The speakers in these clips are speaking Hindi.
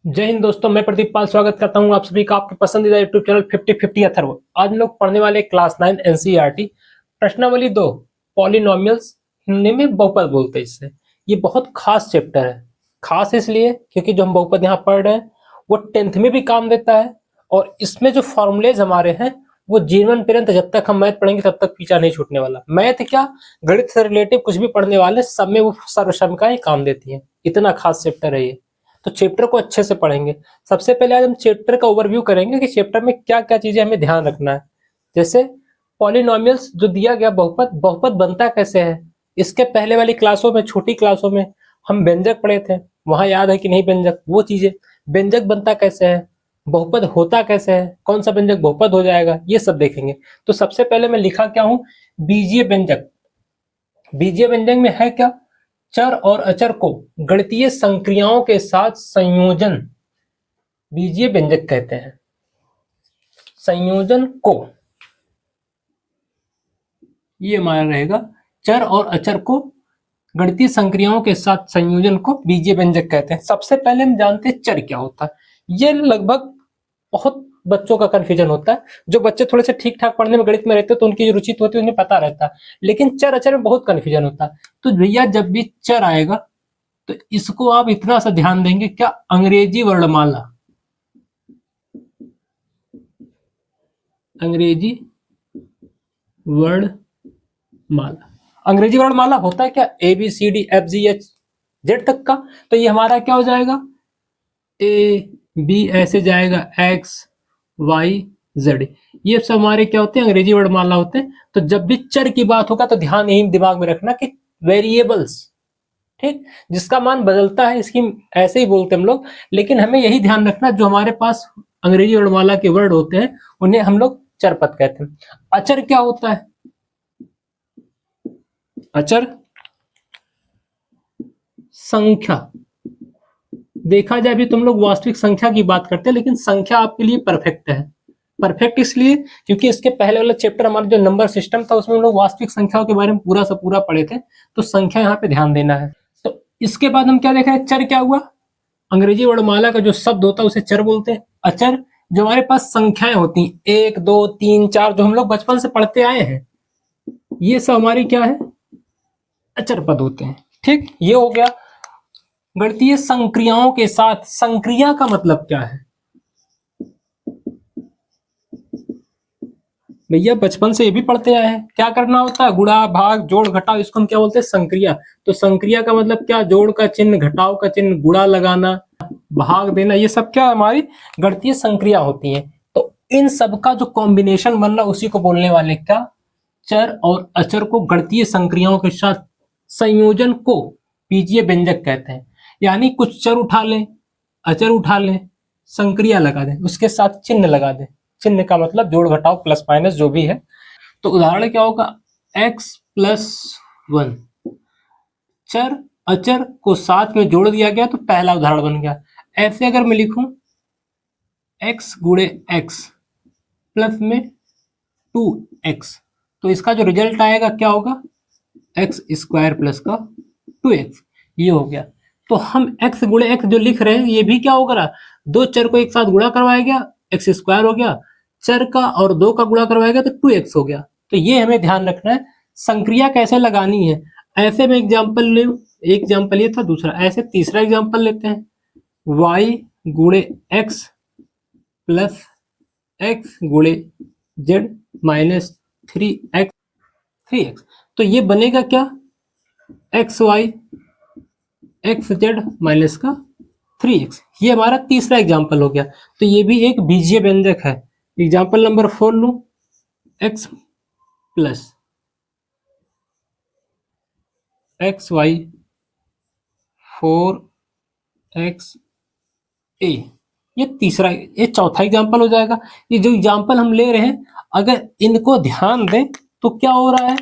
जय हिंद दोस्तों, मैं प्रदीप पाल स्वागत करता हूं आप सभी का आपके पसंदीदा यूट्यूब चैनल 50-50 अथर्व। आज हम लोग पढ़ने वाले क्लास 9 एनसीईआरटी प्रश्नावली 2 पॉलिनोमियल्स, हिंदी में बहुपद बोलते हैं इससे। ये बहुत खास चैप्टर है। खास इसलिए क्योंकि जो हम बहुपद यहाँ पढ़ रहे हैं वो 10th में भी काम देता है और इसमें जो फॉर्मूलेज हमारे हैं वो जीवन पर्यंत, जब तक हम मैथ पढ़ेंगे तब तक पीछा नहीं छूटने वाला। मैथ क्या, गणित से रिलेटिव कुछ भी पढ़ने वाले सब में वो सर्वसमयिकाएं काम देती हैं। इतना खास चैप्टर है ये। तो चैप्टर को अच्छे से पढ़ेंगे। सबसे पहले आज हम चैप्टर का ओवरव्यू करेंगे कि चैप्टर में क्या क्या चीजें हमें ध्यान रखना है। जैसे पॉलिनोमियल्स जो दिया गया बहुपद, बहुपद बनता कैसे है। इसके पहले वाली क्लासों में, छोटी क्लासों में हम व्यंजक पढ़े थे, वहां याद है कि नहीं व्यंजक, वो चीजें, व्यंजक बनता कैसे है, बहुपद होता कैसे है, कौन सा व्यंजक बहुपद हो जाएगा, ये सब देखेंगे। तो सबसे पहले मैं लिखा क्या हूं, बीजीय व्यंजक। बीजीय व्यंजक में है क्या, चर और अचर को गणितीय संक्रियाओं के साथ संयोजन बीजीय व्यंजक कहते हैं। संयोजन को, ये हमारा रहेगा, चर और अचर को गणितीय संक्रियाओं के साथ संयोजन को बीजीय व्यंजक कहते हैं। सबसे पहले हम जानते हैं चर क्या होता है। ये लगभग बहुत बच्चों का कंफ्यूजन होता है। जो बच्चे थोड़े से ठीक ठाक पढ़ने में गणित में रहते हैं तो उनकी जो रुचि होती है उन्हें पता रहता है, लेकिन चर अचर में बहुत कंफ्यूजन होता है। तो भैया जब भी चर आएगा तो इसको आप इतना सा ध्यान देंगे, क्या अंग्रेजी वर्णमाला, अंग्रेजी वर्णमाला, अंग्रेजी वर्णमाला होता है क्या, A B C D F G H Z तक का। तो ये हमारा क्या हो जाएगा, ए बी ऐसे जाएगा, एक्स वाई जेड, ये सब हमारे क्या होते हैं, अंग्रेजी वर्णमाला होते हैं। तो जब भी चर की बात होगा तो ध्यान यही दिमाग में रखना कि वेरिएबल्स, ठीक, जिसका मान बदलता है, इसकी ऐसे ही बोलते हैं हम लोग, लेकिन हमें यही ध्यान रखना जो हमारे पास अंग्रेजी वर्णमाला के वर्ड होते हैं उन्हें हम लोग चर पद कहते हैं। अचर क्या होता है, अचर संख्या, देखा जाए अभी तुम लोग वास्तविक संख्या की बात करते हैं, लेकिन संख्या आपके लिए परफेक्ट है। परफेक्ट इसलिए क्योंकि इसके पहले वाला चैप्टर हमारा जो नंबर सिस्टम था उसमें हम लोग वास्तविक संख्याओं के बारे में पूरा सा पूरा पढ़े थे, तो संख्या यहाँ पे ध्यान देना है। तो इसके बाद हम क्या देख रहे हैं, चर क्या हुआ, अंग्रेजी वर्णमाला का जो शब्द होता है उसे चर बोलते हैं। अचर जो हमारे पास संख्याएं होती हैं, 1 2 3 4, जो हम लोग बचपन से पढ़ते आए हैं, ये सब हमारी क्या है, अचर पद होते हैं। ठीक, ये हो गया। गणितीय संक्रियाओं के साथ, संक्रिया का मतलब क्या है भैया, बचपन से ये भी पढ़ते आए हैं, क्या करना होता है, गुणा भाग जोड़ घटाव, इसको हम क्या बोलते हैं, संक्रिया। तो संक्रिया का मतलब क्या, जोड़ का चिन्ह, घटाव का चिन्ह, गुणा लगाना, भाग देना, ये सब क्या हमारी गणितीय संक्रिया होती हैं। तो इन सब का जो कॉम्बिनेशन बन रहा उसी को बोलने वाले क्या, चर और अचर को गणितीय संक्रियाओं के साथ संयोजन को बीजीय व्यंजक कहते हैं। यानी कुछ चर उठा लें, अचर उठा लें, संक्रिया लगा दें, उसके साथ चिन्ह लगा दें। चिन्ह का मतलब जोड़ घटाव प्लस माइनस जो भी है। तो उदाहरण क्या होगा, x+1, चर अचर को साथ में जोड़ दिया गया तो पहला उदाहरण बन गया। ऐसे अगर मैं लिखूं x गुणे x प्लस में 2x, तो इसका जो रिजल्ट आएगा क्या होगा, x² प्लस का 2x, ये हो गया। तो हम x गुणे x जो लिख रहे हैं ये भी क्या होगा, दो चर को एक साथ गुणा करवाया गया, x² हो गया, चर का और दो का गुणा करवाया गया तो 2x हो गया। तो ये हमें ध्यान रखना है, संक्रिया कैसे लगानी है। ऐसे में एग्जाम्पल ले, एक एग्जाम्पल ये था, दूसरा ऐसे तीसरा एग्जाम्पल लेते हैं, y गुणे x प्लस x गुणे z माइनस 3x। तो ये बनेगा क्या, xy xz माइनस का 3x। ये हमारा तीसरा एग्जाम्पल हो गया। तो ये भी एक बीजीय व्यंजक है। एग्जाम्पल नंबर 4 लू, x plus xy 4x a, ये तीसरा, ये चौथा एग्जाम्पल हो जाएगा। ये जो एग्जाम्पल हम ले रहे हैं अगर इनको ध्यान दें तो क्या हो रहा है,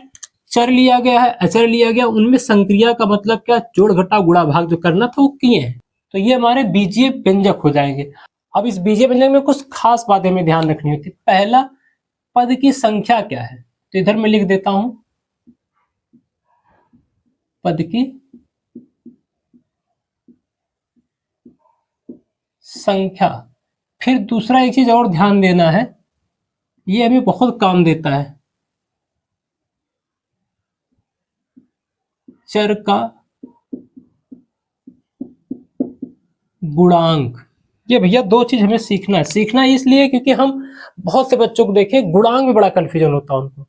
चर लिया गया है, अचर लिया गया, उनमें संक्रिया का मतलब क्या, जोड़ घटाव गुणा भाग जो करना था वो किए हैं। तो ये हमारे बीजीय व्यंजक हो जाएंगे। अब इस बीजीय व्यंजक में कुछ खास बातें हमें ध्यान रखनी होती है। पहला, पद की संख्या क्या है, तो इधर मैं लिख देता हूं पद की संख्या। फिर दूसरा एक चीज और ध्यान देना है, ये हमें बहुत काम देता है, चर का गुणांक। ये भैया दो चीज हमें सीखना है इसलिए क्योंकि हम बहुत से बच्चों को देखें गुणांक में बड़ा कंफ्यूजन होता है उनको।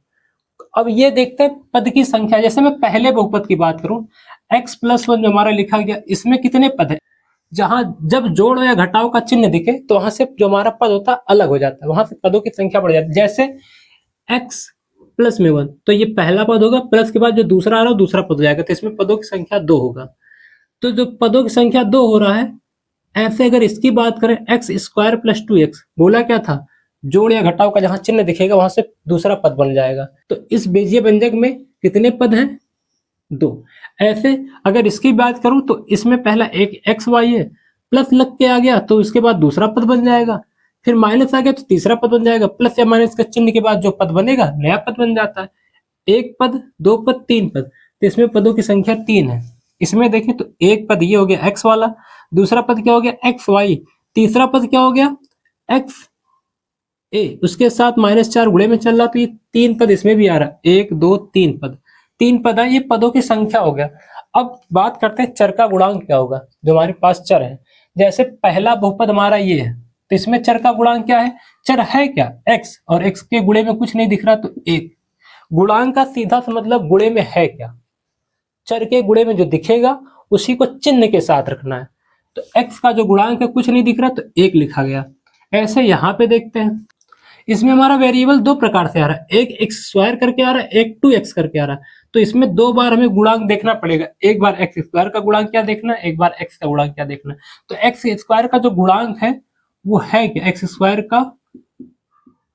अब ये देखते हैं पद की संख्या। जैसे मैं पहले बहुपद की बात करूं, x+1 जो हमारा लिखा गया, इसमें कितने पद है? जहां जब जोड़ या घटाव का चिन्ह दिखे तो वहां से जो हमारा पद होता है अलग हो जाता है, वहां से पदों की संख्या बढ़ जाती है। जैसे x+1 तो ये पहला पद होगा, प्लस के बाद जो दूसरा आ रहा है दूसरा पद हो जाएगा, तो इसमें पदों की संख्या 2 होगा। तो जो पदों की संख्या 2 हो रहा है, ऐसे अगर इसकी बात करें x² + 2x, बोला क्या था? जोड़ या घटाव का जहां चिन्ह दिखेगा वहां से दूसरा पद बन जाएगा। तो इस बीजीय व्यंजक में कितने पद हैं? 2। ऐसे अगर इसकी बात करूं तो इसमें पहला एक xy है, प्लस लग के आ गया तो इसके बाद दूसरा पद बन जाएगा, फिर माइनस आ गया तो तीसरा पद बन जाएगा, प्लस या माइनस का चिन्ह के बाद जो पद बनेगा नया पद बन जाता है। एक पद, दो पद, तीन पद, तो इसमें पदों की संख्या 3 है। इसमें देखें तो एक पद ये हो गया x वाला, दूसरा पद क्या हो गया xy, तीसरा पद क्या हो गया x ए, उसके साथ -4 गुणे में चल रहा, तो ये 3 पद इसमें भी आ रहा है। 1 2 3 पद, 3 पद है, ये पदों की संख्या हो गया। अब बात करते हैं चर का गुणांक क्या होगा, जो हमारे पास चर है। जैसे पहला बहुपद हमारा ये है, तो इसमें चर का गुणांक क्या है? चर है क्या? x, और x के गुणे में कुछ नहीं दिख रहा तो 1। गुणांक का सीधा सा मतलब गुणे में है क्या? चर के गुणे में जो दिखेगा उसी को चिन्ह के साथ रखना है। तो x का जो गुणांक है कुछ नहीं दिख रहा तो 1 लिखा गया। ऐसे यहाँ पे देखते हैं, इसमें हमारा वेरिएबल दो प्रकार से आ रहा है, एक x² करके आ रहा है, एक 2x करके आ रहा है। तो इसमें दो बार हमें गुणांक देखना पड़ेगा, एक बार x² का गुणांक क्या देखना है, एक बार x का गुणांक क्या देखना है। तो x² का जो गुणांक है वो है क्या? x² का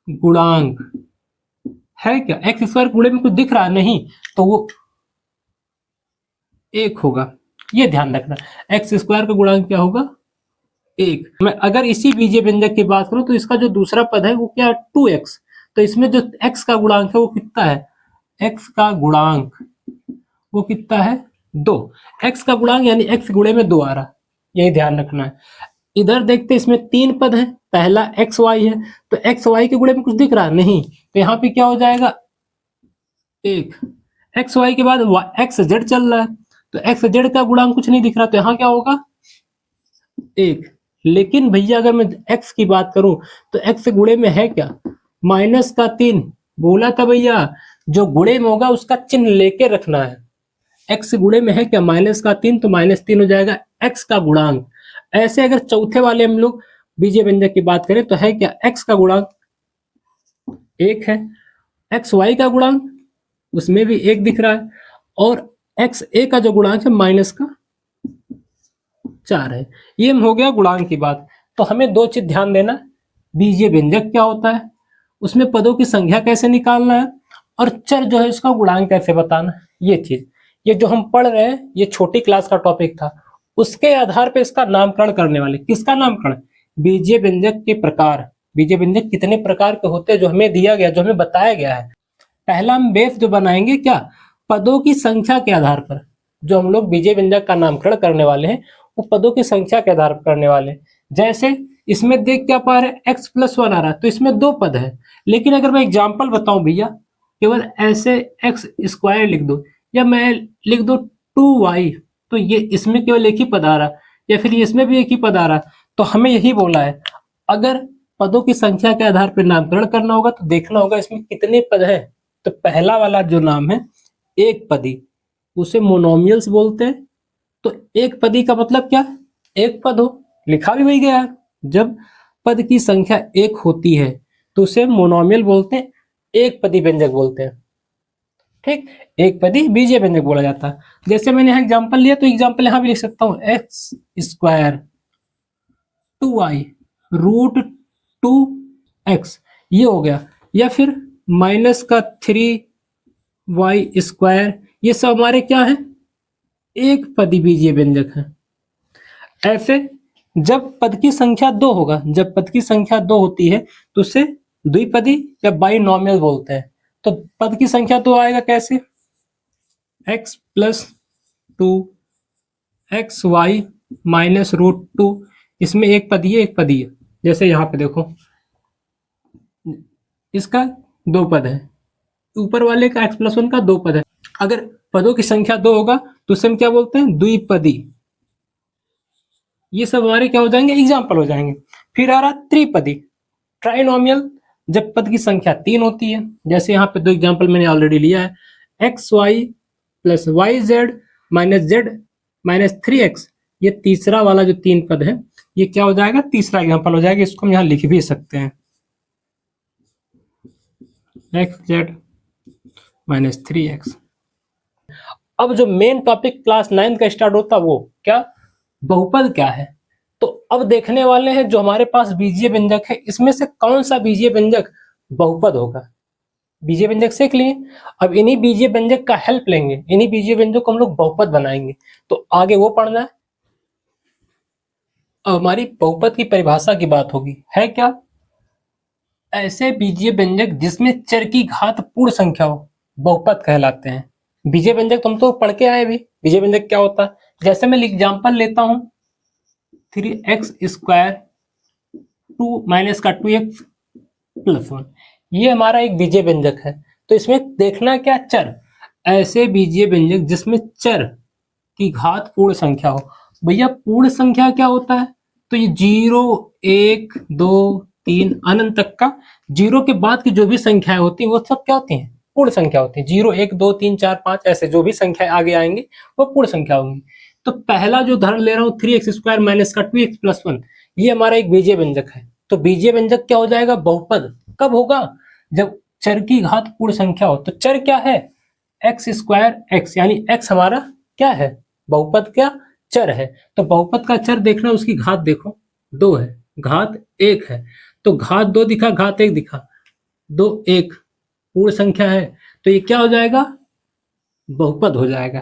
गुणांक है क्या? x² गुणे में कुछ दिख रहा है नहीं, तो वो 1 होगा। ये ध्यान रखना, x² का गुणांक क्या होगा? 1। मैं अगर इसी बीजीय व्यंजक की बात करूं तो इसका जो दूसरा पद है वो क्या है? 2x। तो इसमें जो x का गुणांक है वो कितना है? x का गुणांक वो कितना है? 2। x का गुणांक यानी x गुणे में 2 आ रहा, यही ध्यान रखना है। इधर देखते इसमें 3 पद है, पहला xy है, तो xy के गुणे में कुछ दिख रहा नहीं, तो यहाँ पे क्या हो जाएगा? 1। xy के बाद xz चल रहा है, तो xz का गुणांक कुछ नहीं दिख रहा, तो यहाँ क्या होगा? 1। लेकिन भैया अगर मैं x की बात करूं तो x गुणे में है क्या? -3। बोला था भैया जो गुणे में होगा उसका चिन्ह लेके रखना है। x गुणे में है क्या? -3, तो -3 हो जाएगा x का गुणांक। ऐसे अगर चौथे वाले हम लोग बीजीय व्यंजक की बात करें तो है क्या? x का गुणांक 1 है, xy का गुणांक उसमें भी 1 दिख रहा है, और xa का जो गुणांक है -4 है। ये हो गया गुणांक की बात। तो हमें दो चीज ध्यान देना, बीजीय व्यंजक क्या होता है, उसमें पदों की संख्या कैसे निकालना है, और चर जो है उसका गुणांक कैसे बताना है। ये चीज, ये जो हम पढ़ रहे हैं ये छोटी क्लास का टॉपिक था, उसके आधार पे इसका नामकरण करने वाले। किसका नामकरण? बीजीय व्यंजक के प्रकार। बीजीय व्यंजक कितने प्रकार के होते हैं जो हमें दिया गया, जो हमें बताया गया है। पहला हम बेस जो बनाएंगे क्या? पदों की संख्या के आधार पर जो हम लोग बीजीय व्यंजक का नामकरण करने वाले हैं वो पदों की संख्या के आधार पर करने वाले हैं। जैसे इसमें देख क्या पा रहे हैं, x+1 आ रहा है तो इसमें 2 पद है, लेकिन अगर मैं एग्जांपल बताऊं भैया, केवल ऐसे x² लिख दो या मैं लिख दो 2y, तो ये इसमें केवल एक ही पद आ रहा, या फिर इसमें भी एक ही पद आ रहा। तो हमें यही बोला है, अगर पदों की संख्या के आधार पर नामकरण करना होगा तो देखना होगा इसमें कितने पद है। तो पहला वाला जो नाम है एक पदी, उसे मोनोमियल्स बोलते हैं। तो एक पदी का मतलब क्या? एक पद हो, लिखा भी वही गया है। जब पद की संख्या 1 होती है तो उसे मोनोमियल बोलते हैं, एक पदी व्यंजक बोलते हैं। ठीक, एक पदी बीजीय व्यंजक बोला जाता है। जैसे मैंने यहाँ एग्जांपल लिया तो एग्जांपल यहाँ भी लिख सकता हूँ, x² 2y √2x, ये हो गया। या फिर -3y², ये सब हमारे क्या है? एक पदी बीजीय व्यंजक है। ऐसे जब पद की संख्या 2 होगा, जब पद की संख्या 2 होती है तो उसे द्विपदी या बाइनोमियल बोलते हैं। तो पद की संख्या 2 आएगा कैसे? x+2 xy -√2, इसमें एक पद ही है, एक पद ही है। जैसे यहाँ पे देखो, इसका दो पद है, ऊपर वाले का x+1 का दो पद है। अगर पदों की संख्या दो होगा तो उसे हम क्या बोलते हैं, द्विपदी। ये सब हमारे क्या हो जाएंगे, एग्जाम्पल हो जाएंगे। फिर आ रहा त्रिपदी, ट्राइनोमियल, जब पद की संख्या तीन होती है। जैसे यहाँ पे दो एग्जाम्पल मैंने ऑलरेडी लिया है, xy plus yz minus z minus 3x। ये तीसरा वाला जो तीन पद है, ये क्या हो जाएगा, तीसरा एग्जाम्पल हो जाएगा। इसको हम यहाँ लिख भी सकते हैं, xz माइनस 3x। अब जो मेन टॉपिक क्लास 9 का स्टार्ट होता है वो क्या, बहुपद क्या है। तो अब देखने वाले हैं जो हमारे पास बीजीय व्यंजक है, इसमें से कौन सा बीजीय व्यंजक बहुपद होगा। बीजीय व्यंजक सीख लिए, अब इन्हीं बीजीय व्यंजक का हेल्प लेंगे, इन्हीं बीजीय व्यंजक को हम लोग बहुपद बनाएंगे। तो आगे वो पढ़ना है। अब हमारी बहुपद की परिभाषा की बात होगी, है क्या, ऐसे बीजीय व्यंजक जिसमें चर की घात पूर्ण संख्या हो, बहुपद कहलाते हैं। बीजीय व्यंजक तुम तो पढ़ के आए भी, बीजीय व्यंजक क्या होता है। जैसे मैं एग्जांपल लेता हूं, 3x² 2 माइनस का 2x प्लस 1, ये हमारा एक बीजीय व्यंजक है। तो इसमें देखना क्या, चर, ऐसे बीजीय व्यंजक जिसमें चर की घात पूर्ण संख्या हो। भैया पूर्ण संख्या क्या होता है, तो ये 0 1 2 3 अनंत तक का, जीरो के बाद की जो भी संख्याएं होती हैं वो सब क्या होती हैं, पूर्ण संख्या होती है। 0 1 2 3 4 5 ऐसे जो भी संख्याएं आगे आएंगी वो पूर्ण संख्या होंगी। तो पहला जो उदाहरण ले रहा हूँ, 3x² माइनस का 2x प्लस 1, ये हमारा एक बीजीय व्यंजक है। तो बीजीय व्यंजक क्या हो जाएगा, बहुपद कब होगा, जब चर की घात पूर्ण संख्या हो। तो चर क्या है, x², यानी x हमारा क्या है, बहुपद क्या, चर है। तो बहुपद का चर देखना, उसकी घात देखो, 2 है, घात 1 है। तो घात 2 दिखा, घात 1 दिखा, 2 1 पूर्ण संख्या है, तो ये क्या हो जाएगा, बहुपद हो जाएगा,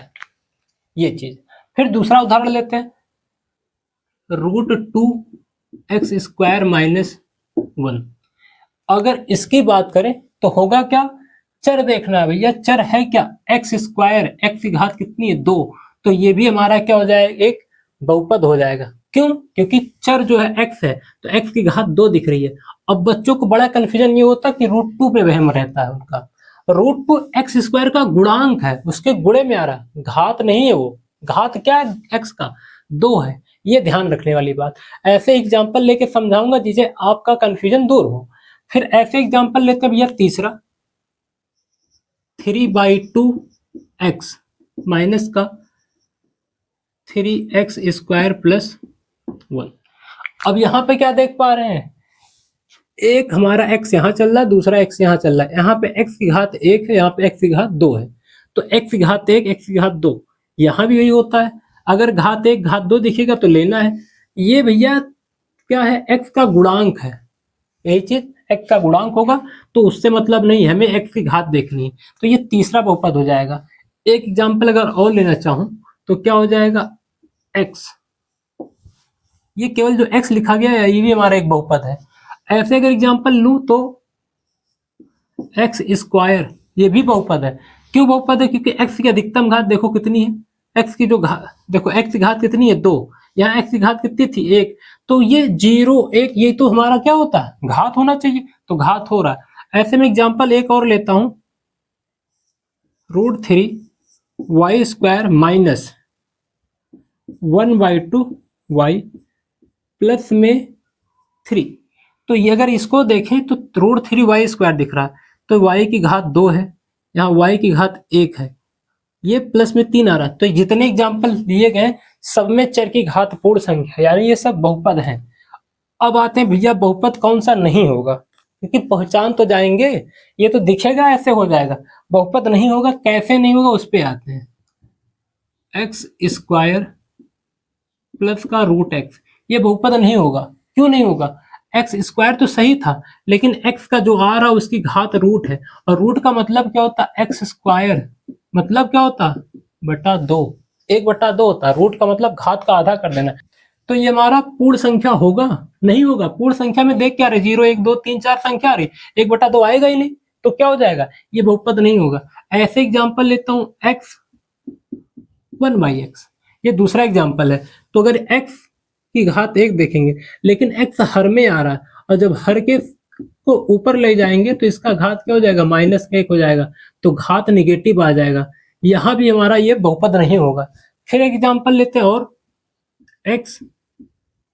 ये चीज। फिर दूसरा उदाहरण लेते हैं, √2x² माइनस 1। अगर इसकी बात करें तो होगा क्या, चर देखना है भैया, चर है क्या, x², x की घात कितनी है, 2। तो ये भी हमारा क्या हो जाएगा, एक बहुपद हो जाएगा। क्यों, क्योंकि चर जो है x है, तो x की घात 2 दिख रही है। अब बच्चों को बड़ा कंफ्यूजन ये होता है कि √2 पे वहम रहता है उनका। √2 x² का गुणांक है, उसके गुणे में आ रहा, घात नहीं है वो। घात क्या है, x का 2 है, ये ध्यान रखने वाली बात। ऐसे एग्जाम्पल लेके समझाऊंगा जिसे आपका कंफ्यूजन दूर हो। फिर ऐसे एग्जाम्पल लेते हैं भैया, तीसरा 3/2x माइनस का 3x² प्लस 1। अब यहां पे क्या देख पा रहे हैं, एक हमारा x यहां चल रहा है, दूसरा x यहां चल रहा है। यहाँ पे x की घात 1 है, यहाँ पे x की घात 2 है। तो x की घात 1, x की घात 2, यहां भी यही होता है। अगर घात 1 घात 2 दिखेगा तो लेना है। ये भैया क्या है, x का गुणांक है, यही चीज x का गुणांक होगा, तो उससे मतलब नहीं, हमें x की घात देखनी है। तो ये तीसरा बहुपद हो जाएगा। एक एग्जाम्पल अगर और लेना चाहूं तो क्या हो जाएगा, x, ये केवल जो x लिखा गया है ये भी हमारा एक बहुपद है। ऐसे अगर एग्जाम्पल लूं तो x², ये भी बहुपद है। क्यों बहुपद है, क्योंकि x की अधिकतम घात देखो कितनी है, x की जो घात देखो, x की घात कितनी है, 2, यहाँ x की घात कितनी थी, 1। तो ये 0 1 ये तो हमारा क्या होता है, घात होना चाहिए, तो घात हो रहा है। ऐसे में एग्जाम्पल एक और लेता हूं, √3y² माइनस 1/2y प्लस में 3। तो ये अगर इसको देखें तो √3y² दिख रहा है, तो y की घात 2 है, यहाँ y की घात 1 है, ये प्लस में 3 आ रहा है। तो जितने एग्जाम्पल दिए गए सब में चर की घात पूर्ण संख्या, यानी ये सब बहुपद हैं। अब आते हैं भैया बहुपद कौन सा नहीं होगा, क्योंकि पहचान तो जाएंगे, ये तो दिखेगा ऐसे हो जाएगा, बहुपद नहीं होगा, कैसे नहीं होगा उस पे आते हैं। x² प्लस का √x, ये बहुपद नहीं होगा। क्यों नहीं होगा, x² तो सही था, लेकिन x का जो आ रहा है उसकी घात रूट है, और रूट का मतलब क्या होता है, x², मतलब क्या होता, बटा 2, 1/2 होता है। रूट का मतलब घात का आधा कर देना। तो ये हमारा पूर्ण संख्या होगा, नहीं होगा। पूर्ण संख्या में देख क्या रहे, 0 1 2 3 4 संख्या आ रही, 1/2 आएगा ही नहीं, तो क्या हो जाएगा, ये बहुपद नहीं होगा। ऐसे एग्जाम्पल लेता हूं, x 1/x, ये दूसरा एग्जाम्पल है। तो अगर x की घात 1 देखेंगे, लेकिन x हर में आ रहा है और जब हर के को ऊपर ले जाएंगे तो इसका घात क्या हो जाएगा, -1 हो जाएगा, तो घात निगेटिव आ जाएगा। यहाँ भी हमारा ये बहुपद नहीं होगा। फिर एग्जाम्पल लेते हैं और x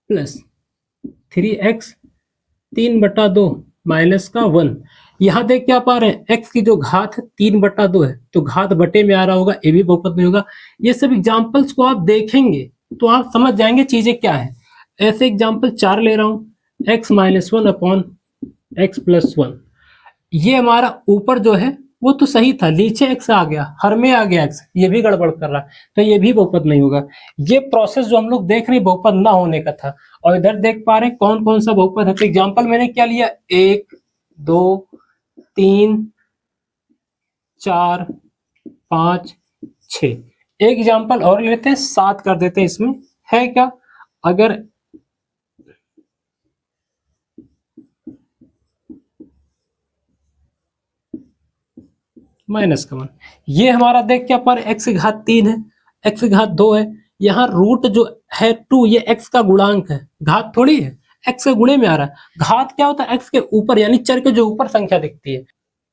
प्लस 3x 3/2 माइनस का 1। यहाँ देख क्या पा रहे हैं, x की जो घात है 3/2 है, तो घात बटे में आ रहा होगा, ये भी बहुपद नहीं होगा। ये सब एग्जाम्पल्स को आप देखेंगे तो आप समझ जाएंगे चीजें क्या है। ऐसे एग्जाम्पल 4 ले रहा हूँ, x - 1 अपॉन x + 1। ये हमारा ऊपर जो है वो तो सही था, नीचे x आ गया, हर में आ गया x, ये भी गड़बड़ कर रहा है, तो ये भी बहुपद नहीं होगा। ये प्रोसेस जो हम लोग देख रहे हैं बहुपद ना होने का था। और इधर देख पा रहे हैं कौन कौन सा बहुपद है। तो एग्जाम्पल मैंने क्या लिया, 1 2 3 4 5 6। एक एग्जाम्पल और लेते हैं, 7 कर देते हैं। इसमें है क्या, अगर -1, ये हमारा देख क्या पर x की घात 3 है, x की घात 2 है, यहाँ रूट जो है 2, ये x का गुणांक है, घात थोड़ी है, x के गुणे में आ रहा है। घात क्या होता है, x के ऊपर यानी चर के जो ऊपर संख्या दिखती है।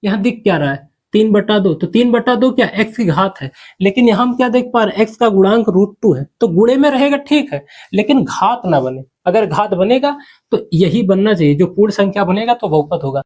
यहाँ दिख क्या रहा है, 3/2, तो 3/2 क्या, x की घात है, लेकिन यहाँ हम क्या देख पा रहे हैं, x का गुणांक √2 है, तो गुणे में रहेगा ठीक है, लेकिन घात ना बने। अगर घात बनेगा तो यही बनना चाहिए, जो पूर्ण संख्या बनेगा तो बहुपद होगा।